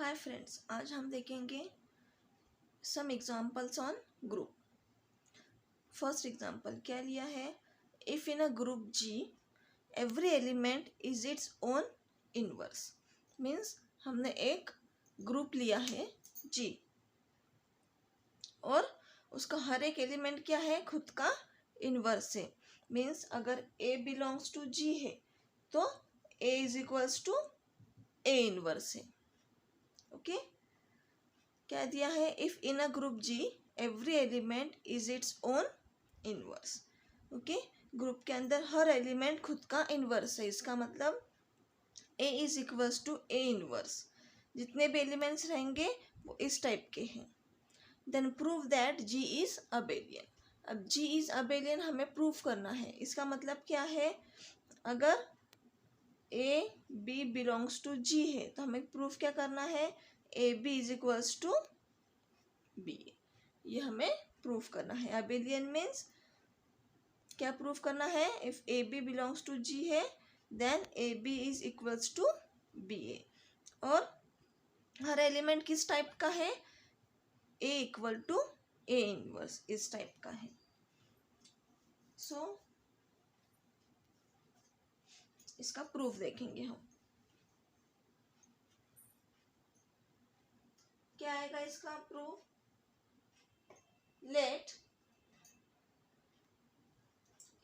Hi friends, आज हम देखेंगे some examples on group. First example क्या लिया है? If in a group G every element is its own inverse. Means हमने एक ग्रुप लिया है जी और उसका हर एक एलिमेंट क्या है? खुद का इनवर्स है। मीन्स अगर ए बिलोंग्स टू जी है तो A is equals to A inverse है। ओके क्या दिया है? If in a group G every element is its own inverse. Okay group के अंदर हर एलिमेंट खुद का इनवर्स है। इसका मतलब A is equals to A inverse. जितने भी एलिमेंट्स रहेंगे वो इस टाइप के हैं। Then prove that G is abelian. अब जी इज अबेलियन हमें प्रूव करना है। इसका मतलब क्या है? अगर A B belongs to G है तो हमें प्रूफ क्या करना है? A B is equals to B. ये हमें प्रूफ करना है। अबेलियन मीन्स क्या प्रूफ करना है? If A B belongs to G है then A B is equals to B A. और हर एलिमेंट किस टाइप का है? A equal to A inverse, इस टाइप का है। सो इसका प्रूफ देखेंगे हम। क्या आएगा इसका proof? Let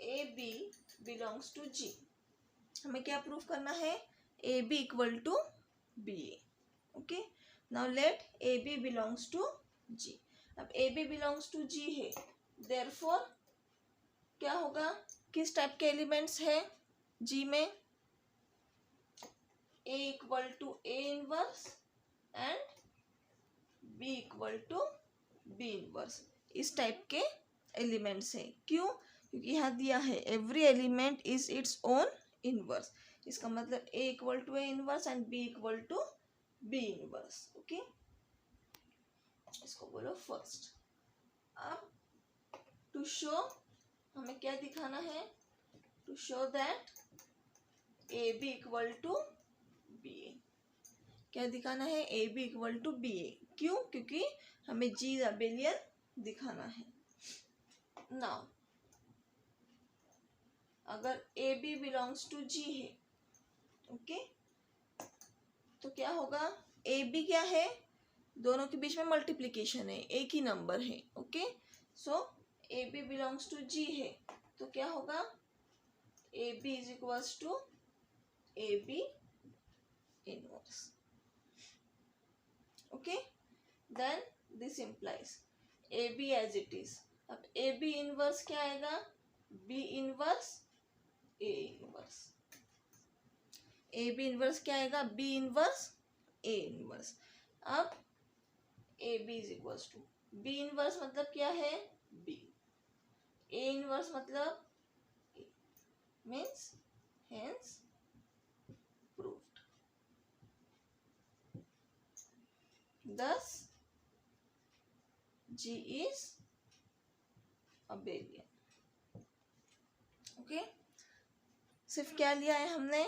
A B belongs to G. हमें क्या प्रूफ करना है? A B equal to B A. Okay now let A B belongs to G. अब A B belongs to G है, देयरफॉर क्या होगा? किस टाइप के एलिमेंट्स है जी में? A equal to A inverse and B equal to B inverse, इस type के एलिमेंट्स है। क्यों? क्योंकि यहाँ दिया है every element is its own inverse. इसका मतलब A equal to A inverse and B equal to B inverse. Okay इसको बोलो फर्स्ट। अब टू शो हमें क्या दिखाना है? To show that A B equal to B A. क्या दिखाना है? A B equal to B A. क्यों? क्योंकि हमें जी अबेलियन दिखाना है। नाउ अगर A B belongs to G है, ओके तो क्या होगा? ए बी क्या है? दोनों के बीच में मल्टीप्लिकेशन है, एक ही नंबर है। Okay so A B belongs to G है तो क्या होगा? A B is equals to A B inverse. Okay then this implies A B as it is. अब ए बी इनवर्स क्या आएगा? B inverse A inverse. A B inverse क्या आएगा? B inverse A inverse. अब A B is equals to B inverse मतलब क्या है? B. A inverse मतलब ए। Means hence proved. thus G is abelian। Okay सिर्फ क्या लिया है हमने?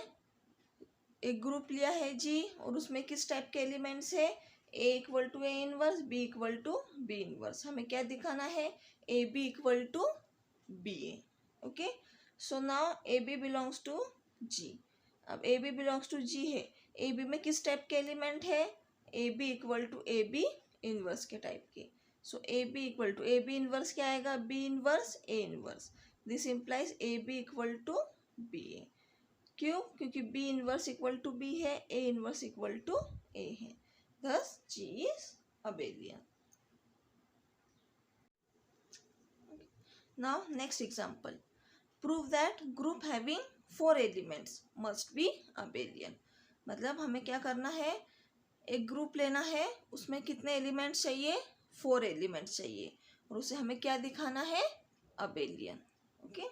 एक ग्रुप लिया है जी और उसमें किस टाइप के एलिमेंट्स है? A equal to A inverse, B equal to B inverse. हमें क्या दिखाना है? A B equal to B A. Okay so now A B belongs to G. अब A B belongs to G है, A B में किस type के element है? A B equal to A B inverse के टाइप के। So A B equal to A B inverse क्या आएगा? B inverse A inverse. This implies A B equal to B A. क्यों? क्योंकि B inverse equal to B है, A inverse equal to A है। thus G is abelian। Now next example, prove that group having 4 elements must be abelian। मतलब हमें क्या करना है? एक ग्रुप लेना है, उसमें कितने एलिमेंट्स चाहिए? 4 एलिमेंट्स चाहिए और उसे हमें क्या दिखाना है? Abelian. Okay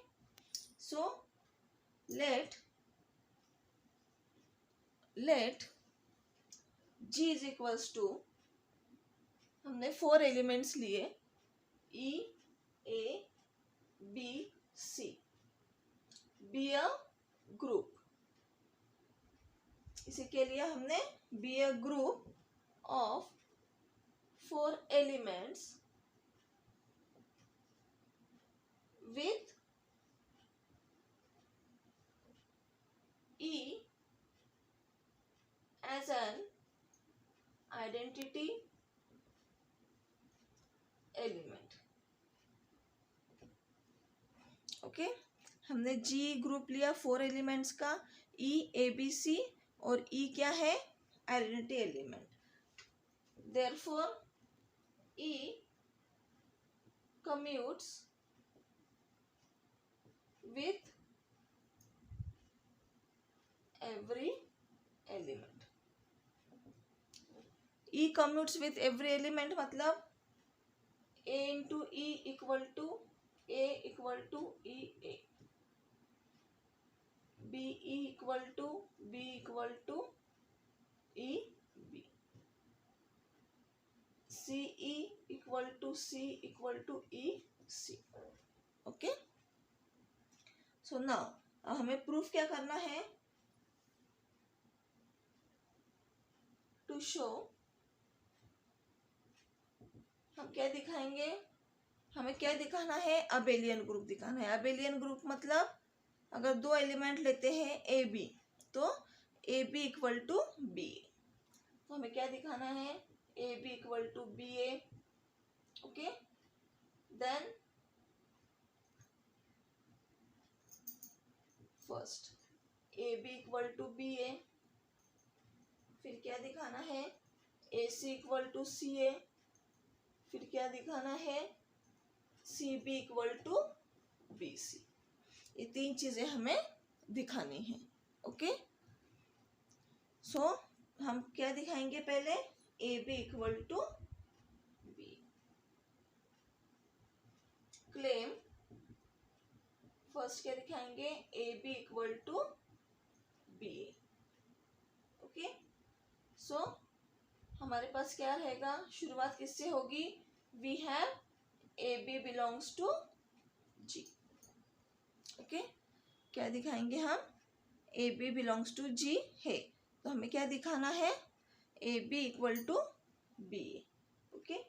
so let G is equals to, हमने 4 एलिमेंट्स लिए E A B C, be a group. इसे क्या लिया हमने? Be a group of 4 elements with E as an identity element. Okay, हमने जी ग्रुप लिया 4 एलिमेंट्स का, ई A B C, और ई क्या है, identity element. Therefore E commutes with every element. E commutes with every element मतलब A into E equal to A equal to E A, B E equal to B equal to E B, C E equal to C equal to E C. Okay, so now हमें proof क्या करना है, to show, हम क्या दिखाएंगे, हमें क्या दिखाना है, अबेलियन ग्रुप दिखाना है. अबेलियन ग्रुप मतलब अगर 2 एलिमेंट लेते हैं ए बी, तो A B equal to B, तो हमें क्या दिखाना है, A B equal to B A. Okay, then first A B equal to B A, फिर क्या दिखाना है, ए सी इक्वल टू सी ए, फिर क्या दिखाना है, C B equal to B C. ये 3 चीजें हमें दिखानी है. ओके, सो हम क्या दिखाएंगे, पहले A B equal to B. Claim first क्या दिखाएंगे, A B equal to B. Okay, so हमारे पास क्या रहेगा, शुरुआत किससे होगी, we have A B belongs to G. Okay, क्या दिखाएंगे हम, A B belongs to G है, तो हमें क्या दिखाना है, A B equal to B. Okay,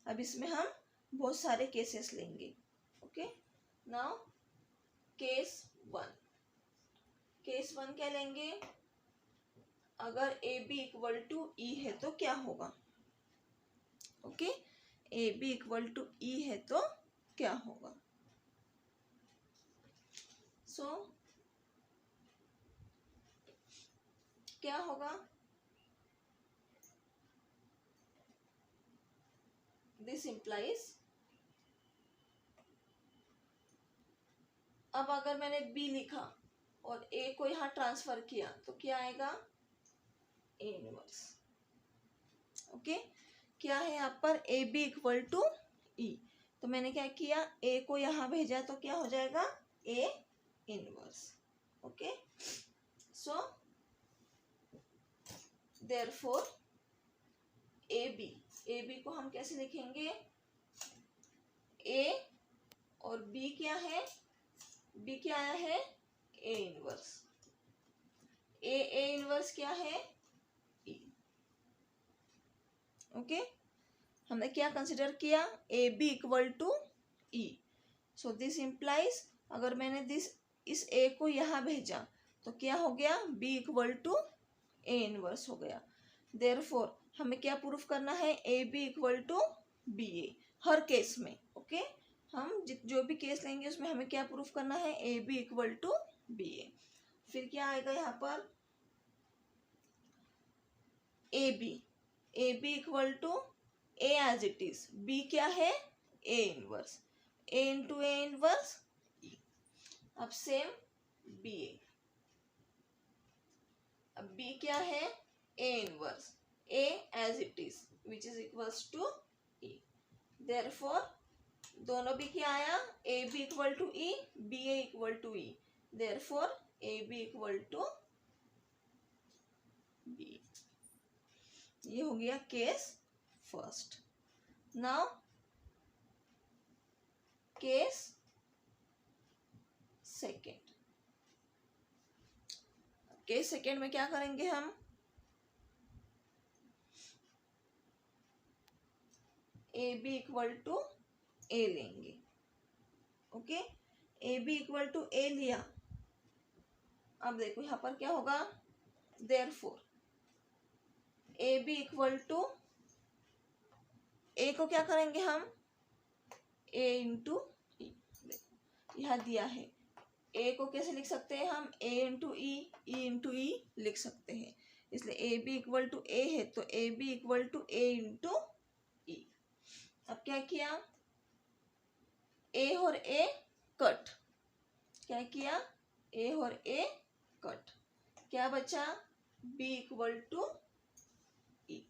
अब इसमें हम बहुत सारे केसेस लेंगे. Okay, now case 1. केस 1 क्या लेंगे, अगर A B equal to E है तो क्या होगा. Okay, A B equal to E है तो क्या होगा. सो क्या होगा, दिस इंप्लाइज, अब अगर मैंने बी लिखा और ए को यहाँ ट्रांसफर किया तो क्या आएगा, ए इनवर्स. ओके, क्या है यहाँ पर, ए बी इक्वल टू ई, तो मैंने क्या किया, ए को यहाँ भेजा तो क्या हो जाएगा, A inverse. Okay, so therefore A B को हम कैसे लिखेंगे, ए और बी क्या है, बी क्या आया है, ए इनवर्स. ए इनवर्स क्या है, ई. ओके, हमने क्या कंसिडर किया, A B equal to E. So this implies, अगर मैंने इस ए को यहाँ भेजा तो क्या हो गया, B equal to A inverse हो गया. देयरफॉर हमें क्या प्रूफ करना है, A B equal to B A, हर केस में. ओके, हम जो भी केस लेंगे उसमें हमें क्या प्रूफ करना है, A B equal to B A. फिर क्या आएगा यहाँ पर, A B equal to A as it is, B क्या है, A inverse, A into A inverse E. अब सेम बी ए, अब बी क्या है, A inverse, A as it is which is equals to E. Therefore दोनों भी क्या आया, A B equal to E, B A equal to E. Therefore A B equal to B. ये हो गया case first. Now case second. Case second में क्या करेंगे हम, A B equal to A लेंगे। Okay, A B equal to A लिया। अब देखो यहाँ पर क्या होगा, therefore A B equal to, A को क्या करेंगे हम, ए इंटू ई। यहाँ दिया है, ए को कैसे लिख सकते हैं हम, ए इंटू ई, ई इंटू ई लिख सकते हैं। इसलिए A B equal to A है तो A B equal to A into E. अब क्या किया, ए और ए कट, क्या किया, ए और ए कट, क्या बचा, बी इक्वल टू ई,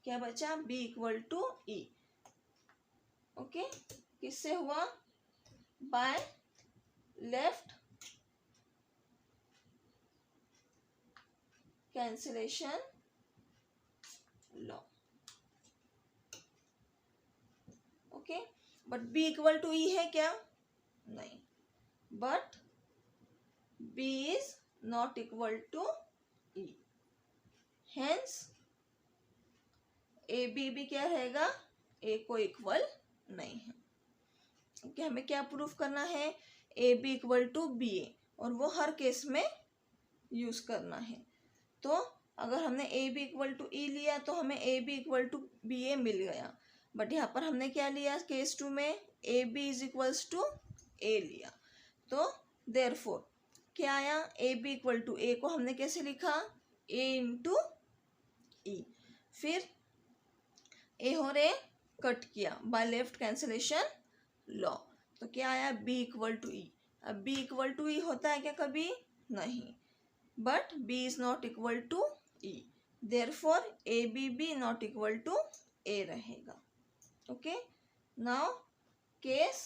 क्या बचा, B equal to E. Okay, किससे हुआ, by left cancellation law. Okay, but b equal to E है क्या, नहीं, but b is not equal to E, hence A B भी क्या रहेगा, ए को इक्वल नहीं है। ओके, हमें क्या प्रूफ करना है, A B equal to B A, और वो हर केस में यूज करना है। तो अगर हमने A B equal to E लिया तो हमें A B equal to B A मिल गया, बट यहाँ पर हमने क्या लिया केस 2 में, A B is equals to A लिया। तो देयरफॉर क्या आया, A B equal to A को हमने कैसे लिखा, ए इंटू ई, फिर ए और ए कट किया बाय लेफ्ट कैंसिलेशन लॉ, तो क्या आया, बी इक्वल टू ई। अब बी इक्वल टू ई होता है क्या कभी, नहीं, but b is not equal to e, therefore a b भी not equal to a रहेगा। Okay, now case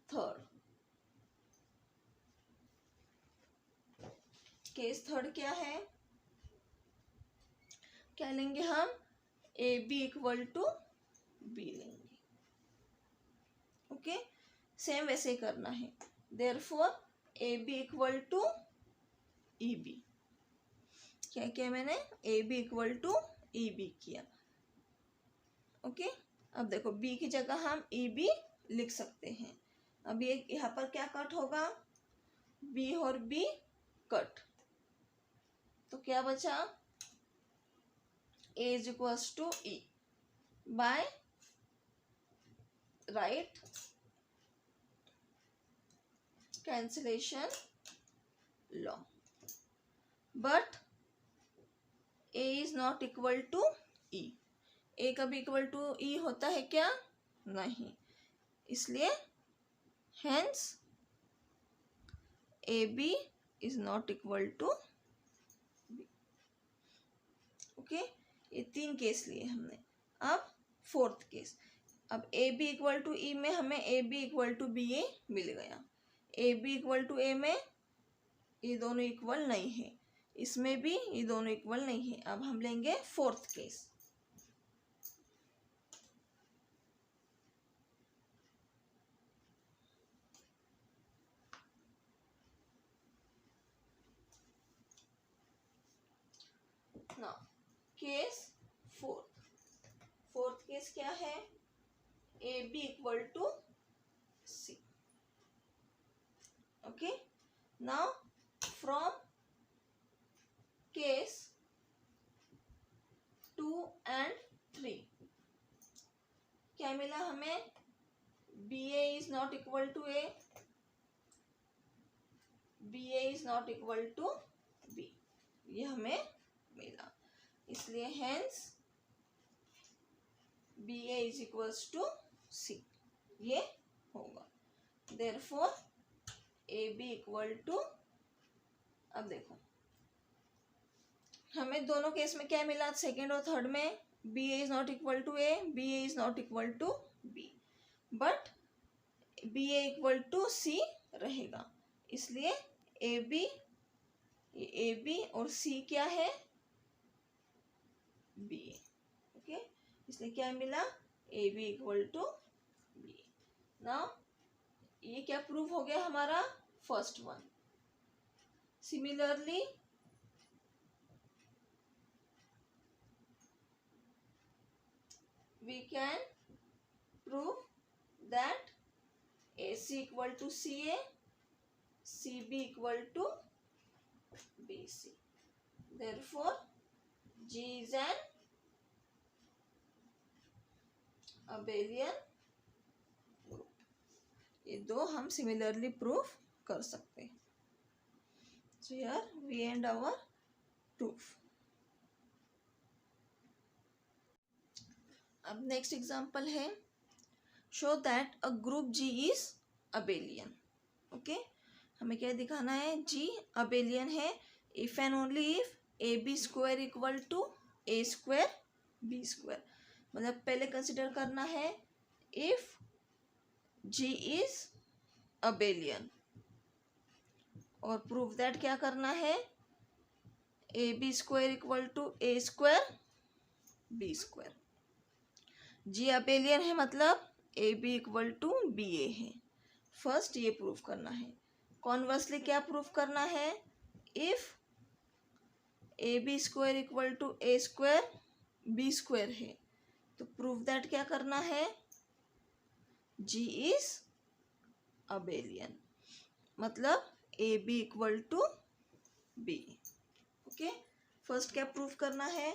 third, case third क्या है, क्या लेंगे हम, A B equal to B लेंगे। ओके, सेम वैसे ही करना है, therefore A B equal to E B, क्या किया मैंने, A B equal to E B किया। ओके, अब देखो बी की जगह हम ई बी लिख सकते हैं। अब ये यहाँ पर क्या कट होगा, बी और बी कट, तो क्या बचा, A is equals to E by right cancellation law, but A is not equal to E, A कभी इक्वल टू ई होता है क्या, नहीं, इसलिए hence A B is not equal to B. Okay, ये 3 केस लिए हमने। अब फोर्थ केस, अब A B equal to E में हमें A B equal to B A मिल गया, A B equal to A में ये दोनों इक्वल नहीं है, इसमें भी ये दोनों इक्वल नहीं है। अब हम लेंगे fourth case, now case fourth case क्या है, A B equal to C. Okay, now from case 2 and 3 क्या मिला हमें, B A is not equal to A, B A is not equal to B, ये हमें मिला, इसलिए hence B A is equals to C, ये होगा। Therefore A B equal to, अब देखो हमें दोनों केस में क्या मिला, सेकेंड और थर्ड में B A is not equal to A, B A is not equal to B, but B A equal to C रहेगा, इसलिए ए बी और सी क्या है, बी ए। ओके, इसलिए क्या मिला, A B equal to B. Now ये क्या प्रूफ हो गया हमारा, first one. Similarly we can prove that AC equal to CA, CB equal to BC. Therefore, G is an abelian group. ये दो हम सिमिलरली प्रूफ कर सकते हैं. So here we end our proof. अब नेक्स्ट एग्जाम्पल है, show that a group G is abelian. Okay, हमें क्या दिखाना है, G अबेलियन है if and only if AB square equal to A square B square. मतलब पहले कंसिडर करना है इफ G इज अबेलियन, और प्रूव दैट क्या करना है, AB square equal to A square B square. G abelian है मतलब AB इक्वल टू BA है. फर्स्ट ये प्रूफ करना है. कॉन्वर्सली क्या प्रूफ करना है, if AB square equal to A square B square है तो प्रूफ दैट क्या करना है, G इज अबेलियन. मतलब AB equal to B. Okay, first क्या प्रूफ करना है,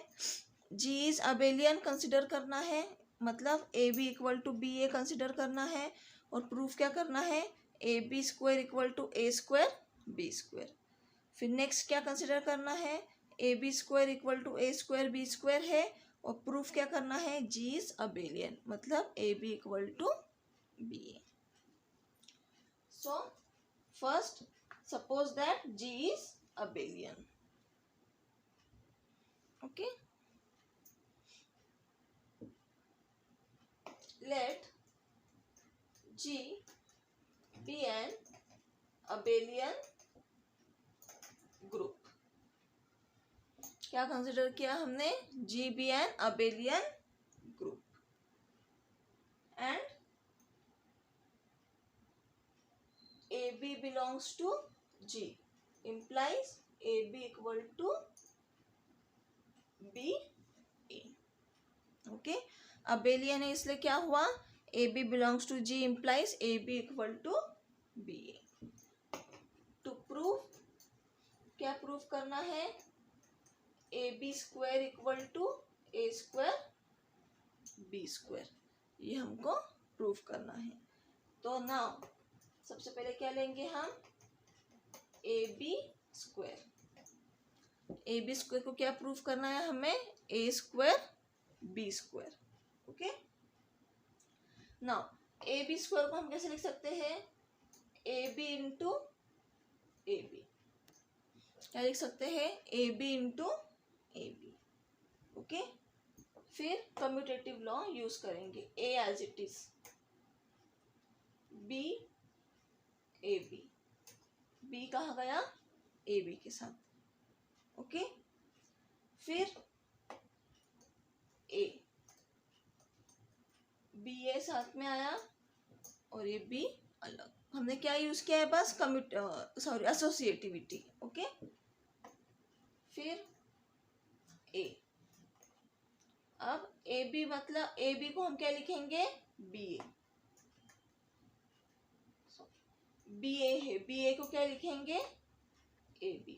G इज अबेलियन कंसिडर करना है, मतलब AB equal to BA consider करना है, और प्रूफ क्या करना है, AB square equal to A square B square. फिर नेक्स्ट क्या कंसिडर करना है, AB square equal to A square B square है, और प्रूफ क्या करना है, G इज अबेलियन, मतलब AB equal to BA. So first suppose that G is abelian. Okay, let G be an abelian group. क्या consider किया हमने, G be an abelian group and AB belongs to G implies AB equal to BA. Okay, abelian है इसलिए क्या हुआ, AB belongs to G implies AB equal to BA. To prove क्या prove करना है, AB square equal to A square B square, ये हमको prove करना है. तो नाउ सबसे पहले क्या लेंगे हम, AB स्क्वायर. AB स्क्वायर को क्या प्रूव करना है हमें, A square B square. Okay, now AB square को हम कैसे लिख सकते हैं, AB इंटू AB. क्या लिख सकते हैं, AB इंटू AB. ओके, फिर कम्यूटेटिव लॉ यूज करेंगे, A as it is, B AB, B कहाँ गया, AB के साथ. ओके, फिर A, BA साथ में आया और ये B अलग. हमने क्या यूज किया है, बस एसोसिएटिविटी. ओके, फिर A. अब AB मतलब AB को हम क्या लिखेंगे, BA. BA है, BA को क्या लिखेंगे, AB.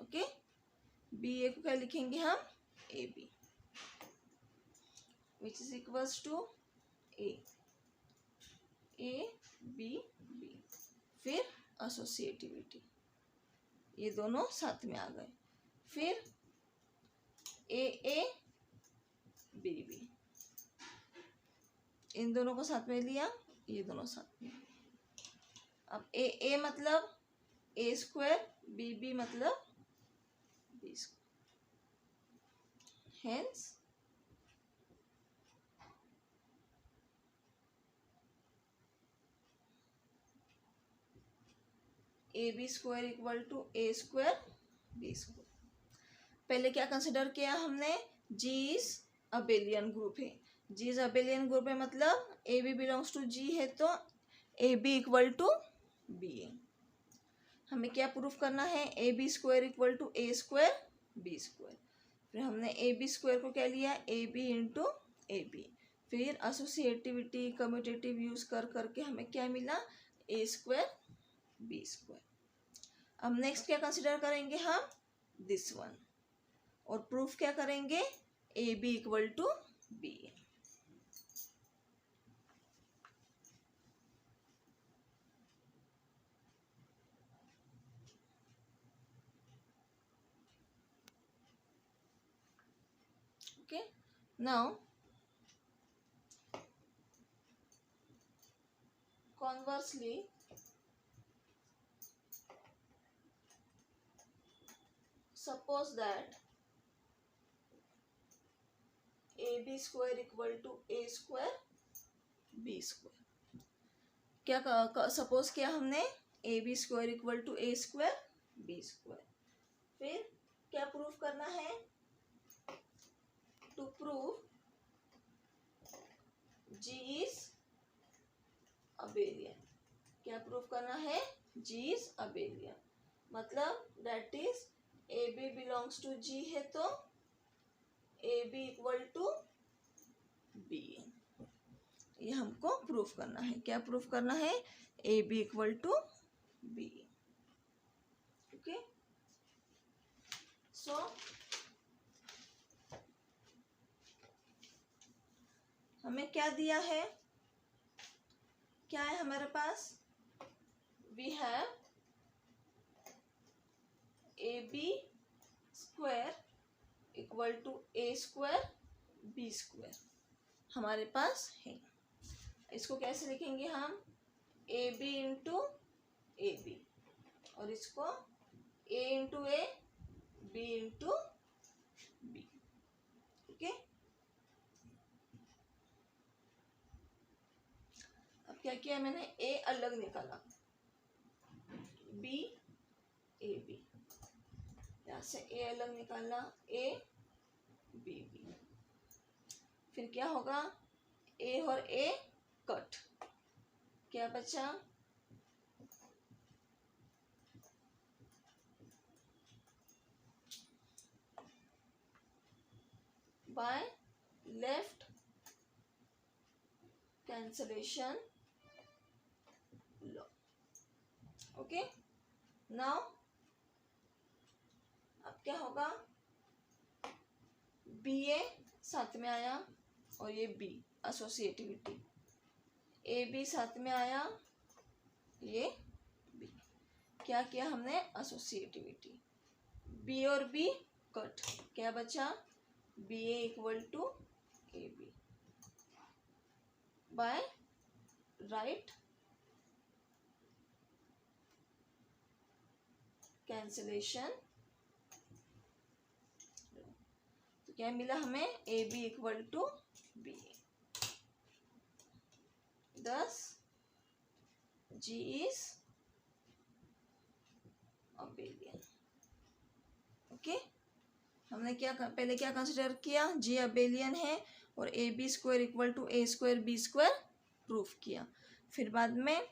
ओके, BA को क्या लिखेंगे हम, AB, which is equals to A B B. फिर एसोसिएटिविटी, ये दोनों साथ में आ गए. फिर A B B, इन दोनों को साथ में लिया, ये दोनों साथ में. अब A मतलब A स्क्वायर, B B मतलब B square. Hence AB square equal to A square B square. पहले क्या कंसिडर किया हमने, G इज अबेलियन ग्रुप है. G इज अबेलियन ग्रुप है मतलब AB बिलोंग्स टू G है तो AB इक्वल टू BA. हमें क्या प्रूफ करना है, AB square equal to A square B square. फिर हमने ए बी स्क्वायर को क्या लिया, A B into A B. फिर एसोसिएटिविटी कम्यूटेटिव यूज कर करके हमें क्या मिला, ए स्क्वायर बी स्क्वायर। अब नेक्स्ट क्या कंसिडर करेंगे हम, दिस वन, और प्रूफ क्या करेंगे, A B equal to B. Okay, now conversely, suppose that AB square equal to A square B square। क्या सपोज किया हमने, AB square equal to A square B square. फिर क्या प्रूफ करना है, to prove G is abelian। क्या proof करना है, G is abelian, मतलब that is AB belongs to G है तो AB इक्वल टू B, ये हमको प्रूफ करना है। क्या प्रूफ करना है, AB equal to B। Okay, so हमें क्या दिया है, क्या है हमारे पास, we have AB square equal to A square B square हमारे पास है। इसको कैसे लिखेंगे हम, AB इंटू ए बी, और इसको A into A, B into B. Okay, अब क्या किया मैंने, A अलग निकाला, B ए बी, यहाँ से A अलग निकाला, A बी बी। फिर क्या होगा, A और A कट, क्या बचा, by left cancellation law. Okay, now अब क्या होगा, बी ए साथ में आया और ये बी एसोसिएटिविटी, ए बी साथ में आया, ये बी, क्या किया हमने, एसोसिएटिविटी, बी और बी कट, क्या बचा, B A equal to A B by right cancellation. तो क्या मिला हमें, A B equal to B, thus G is abelian। Okay, हमने क्या पहले क्या कंसिडर किया, G abelian है, और A B square equal to A square B square proof किया। फिर बाद में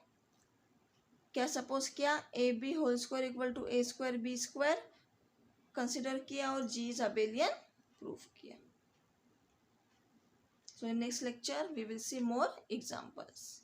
क्या सपोज किया, A B whole square equal to A square B square consider किया, और G is abelian प्रूफ किया। So in next lecture we will see more examples.